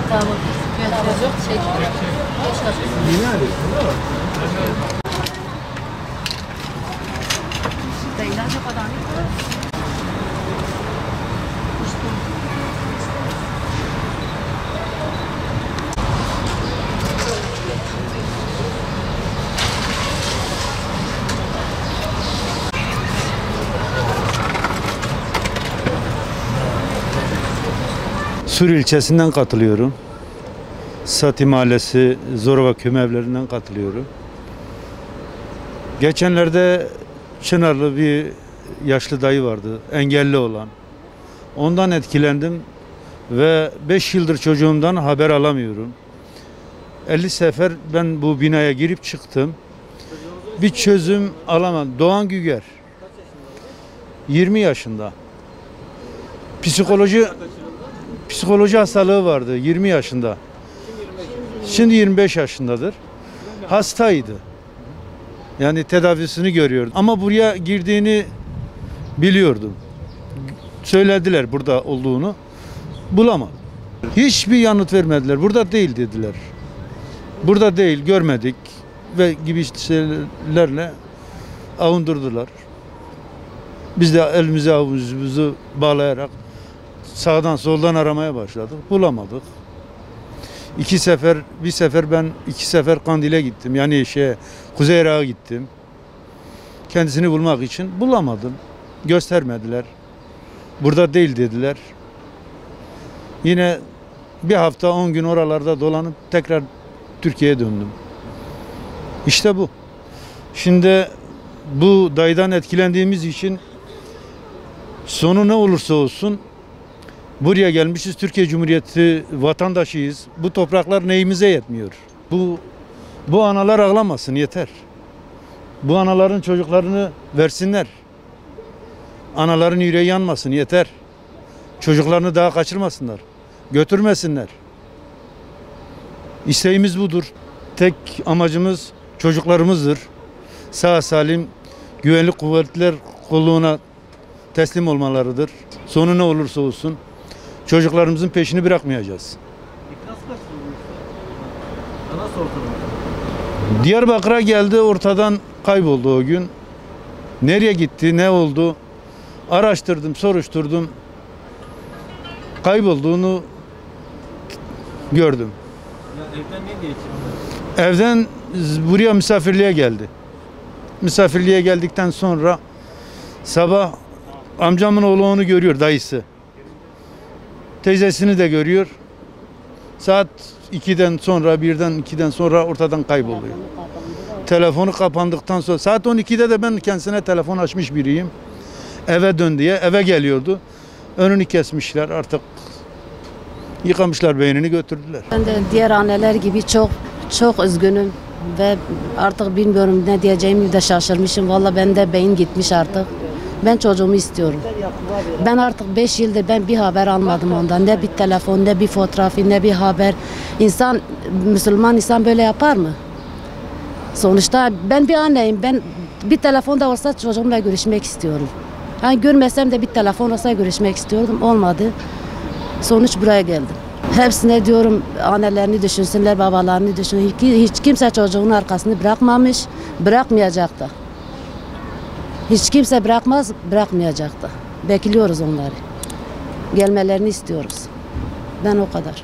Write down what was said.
Tamam. Yeni arıyorsun değil mi? Sur ilçesinden katılıyorum. Sati Mahallesi Zorba Köyevlerinden katılıyorum. Geçenlerde Çınarlı bir yaşlı dayı vardı, engelli olan. Ondan etkilendim ve 5 yıldır çocuğumdan haber alamıyorum. 50 sefer ben bu binaya girip çıktım. Bir çözüm alamadım. Doğan Güger. 20 yaşında. Psikoloji hastalığı vardı 20 yaşında. Şimdi 25 yaşındadır. Hastaydı. Yani tedavisini görüyordu. Ama buraya girdiğini biliyordum. Söylediler burada olduğunu. Bulamadım. Hiçbir yanıt vermediler. Burada değil dediler. Burada değil, görmedik ve gibi şeylerle avundurdular. Biz de elimizi avucumuzu bağlayarak sağdan soldan aramaya başladık. Bulamadık. Bir sefer ben 2 sefer Kandil'e gittim. Yani Kuzey Irak'a gittim. Kendisini bulmak için bulamadım. Göstermediler. Burada değil dediler. Yine bir hafta 10 gün oralarda dolanıp tekrar Türkiye'ye döndüm. İşte bu. Şimdi bu dayıdan etkilendiğimiz için sonu ne olursa olsun buraya gelmişiz. Türkiye Cumhuriyeti vatandaşıyız. Bu topraklar neyimize yetmiyor. Bu analar ağlamasın yeter. Bu anaların çocuklarını versinler. Anaların yüreği yanmasın yeter. Çocuklarını daha kaçırmasınlar. Götürmesinler. İsteğimiz budur. Tek amacımız çocuklarımızdır. Sağ salim güvenlik kuvvetler kolluğuna teslim olmalarıdır. Sonu ne olursa olsun çocuklarımızın peşini bırakmayacağız. Nasıl ortada? Diyarbakır'a geldi, ortadan kayboldu o gün. Nereye gitti, ne oldu? Araştırdım, soruşturdum. Kaybolduğunu gördüm. Ya evden ne diye çıktı? Evden buraya misafirliğe geldi. Misafirliğe geldikten sonra sabah amcamın oğlu onu görüyor, dayısı. Teyzesini de görüyor. Saat 2'den sonra, 2'den sonra ortadan kayboluyor. Telefonu kapandıktan sonra, saat 12'de de ben kendisine telefon açmış biriyim. Eve dön diye, eve geliyordu. Önünü kesmişler artık. Yıkamışlar beynini götürdüler. Ben de diğer anneler gibi çok üzgünüm ve artık bilmiyorum ne diyeceğimi de şaşırmışım. Vallahi bende beyin gitmiş artık. Ben çocuğumu istiyorum. Ben artık 5 yıldır ben bir haber almadım ondan. Ne bir telefon, ne bir fotoğrafı, ne bir haber. İnsan, Müslüman insan böyle yapar mı? Sonuçta ben bir anneyim. Ben bir telefonda olsa çocuğumla görüşmek istiyorum. Yani görmesem de bir telefon olsa görüşmek istiyordum. Olmadı. Sonuç buraya geldim. Hepsine diyorum annelerini düşünsünler, babalarını düşünsünler. Hiç kimse çocuğunun arkasını bırakmamış, bırakmayacak da. Hiç kimse bırakmaz, bırakmayacak da. Bekliyoruz onları. Gelmelerini istiyoruz. Ben o kadar.